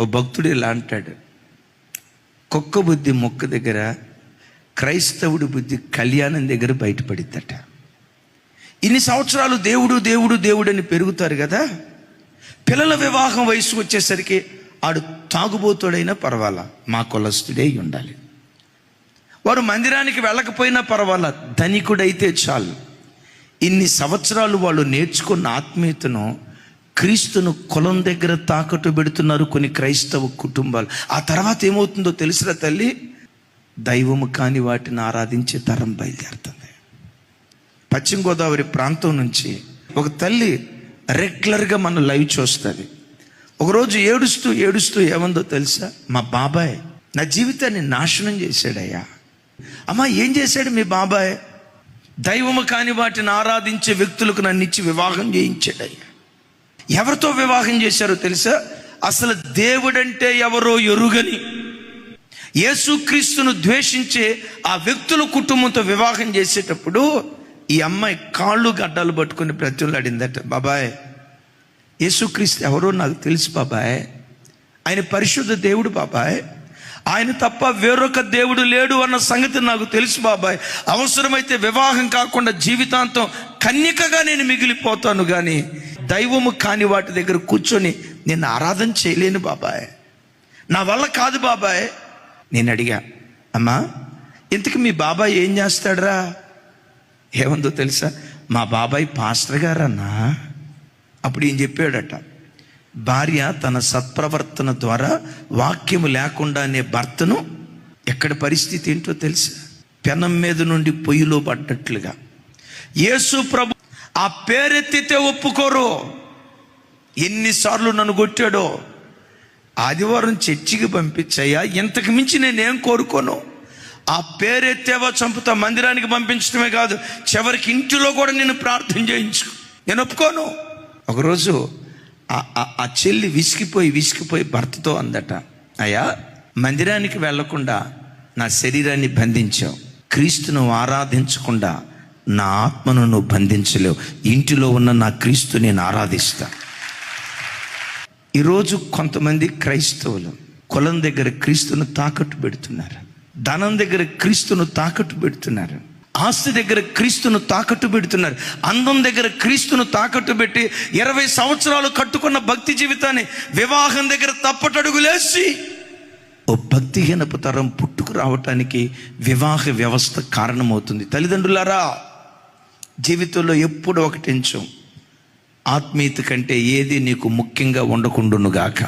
ఓ భక్తుడు ఇలా అంటాడు, కుక్క బుద్ధి మొక్క దగ్గర, క్రైస్తవుడి బుద్ధి కళ్యాణం దగ్గర బయటపడిద్దట. ఇన్ని సంవత్సరాలు దేవుడు దేవుడు దేవుడు అని పెరుగుతారు కదా, పిల్లల వివాహం వయసు వచ్చేసరికి ఆడు తాగుబోతుడైనా పర్వాలా, మా కులస్తుడే ఉండాలి. వారు మందిరానికి వెళ్ళకపోయినా పర్వాలా, ధనికుడైతే చాలు. ఇన్ని సంవత్సరాలు వాళ్ళు నేర్చుకున్న ఆత్మీయతను, క్రీస్తును కులం దగ్గర తాకట్టు పెడుతున్నారు కొన్ని క్రైస్తవ కుటుంబాలు. ఆ తర్వాత ఏమవుతుందో తెలుసురా తల్లి, దైవము కాని వాటిని ఆరాధించే తరం బయలుదేరుతుంది. పశ్చిమ గోదావరి ప్రాంతం నుంచి ఒక తల్లి రెగ్యులర్గా మన లైవ్ చూస్తుంది. ఒకరోజు ఏడుస్తూ ఏడుస్తూ ఏమందో తెలుసా, మా బాబాయ్ నా జీవితాన్ని నాశనం చేశాడయ్యా. అమ్మా, ఏం చేశాడు మీ బాబాయ్? దైవము కాని వాటిని ఆరాధించే వ్యక్తులకు నన్ను ఇచ్చి వివాహం చేయించాడయ్యా. ఎవరితో వివాహం చేశారో తెలుసా? అసలు దేవుడంటే ఎవరో ఎరుగని, యేసుక్రీస్తును ద్వేషించే ఆ వ్యక్తుల కుటుంబంతో వివాహం చేసేటప్పుడు ఈ అమ్మాయి కాళ్ళు గడ్డలు పట్టుకుని బ్రతులాడిందట. బాబాయ్, యేసుక్రీస్తు ఎవరో నాకు తెలుసు బాబాయ్, ఆయన పరిశుద్ధ దేవుడు బాబాయ్, ఆయన తప్ప వేరొక దేవుడు లేడు అన్న సంగతి నాకు తెలుసు బాబాయ్. అవసరమైతే వివాహం కాకుండా జీవితాంతం కన్యకగా నేను మిగిలిపోతాను, కానీ దైవము కాని వాటి దగ్గర కూర్చొని నేను ఆరాధన చేయలేను బాబాయ్, నా వల్ల కాదు బాబాయ్. నేను అడిగా, అమ్మా ఇంతకు మీ బాబాయ్ ఏం చేస్తాడరా? ఏమందో తెలుసా, మా బాబాయ్ పాస్టర్ గారన్నా. అప్పుడు ఏం చెప్పాడట, భార్య తన సత్ప్రవర్తన ద్వారా వాక్యము లేకుండానే భర్తను, ఎక్కడ పరిస్థితి ఏంటో తెలుసా, పెనం మీద నుండి పొయ్యిలో పడ్డట్లుగా. యేసు ప్రభు ఆ పేరెత్తితే ఒప్పుకోరు. ఎన్నిసార్లు నన్ను కొట్టాడో. ఆదివారం చర్చికి పంపించయ్యా, ఇంతకు మించి నేనేం కోరుకోను. ఆ పేరెత్తేవో చంపుతా, మందిరానికి పంపించడమే కాదు, చివరికి ఇంటిలో కూడా నేను ప్రార్థన చేయించు, నేను ఒప్పుకోను. ఒకరోజు ఆ చెల్లి విసిగిపోయి భర్తతో అందట, అయ్యా మందిరానికి వెళ్లకుండా నా శరీరాన్ని బంధించావు, క్రీస్తును ఆరాధించకుండా నా ఆత్మను నువ్వు బంధించలేవు, ఇంటిలో ఉన్న నా క్రీస్తు నేను ఆరాధిస్తా. ఈరోజు కొంతమంది క్రైస్తవులు కులం దగ్గర క్రీస్తును తాకట్టు పెడుతున్నారు, ధనం దగ్గర క్రీస్తును తాకట్టు పెడుతున్నారు, ఆస్తి దగ్గర క్రీస్తును తాకట్టు పెడుతున్నారు, అందం దగ్గర క్రీస్తును తాకట్టు పెట్టి 20 సంవత్సరాలు కట్టుకున్న భక్తి జీవితాన్ని వివాహం దగ్గర తప్పటడుగులేసి ఓ భక్తిహీనపు తరం పుట్టుకు రావటానికి వివాహ వ్యవస్థ కారణమవుతుంది. తల్లిదండ్రులారా, జీవితంలో ఎప్పుడు ఒకటించు, ఆత్మీయత కంటే ఏది నీకు ముఖ్యంగా ఉండకుండునుగాక.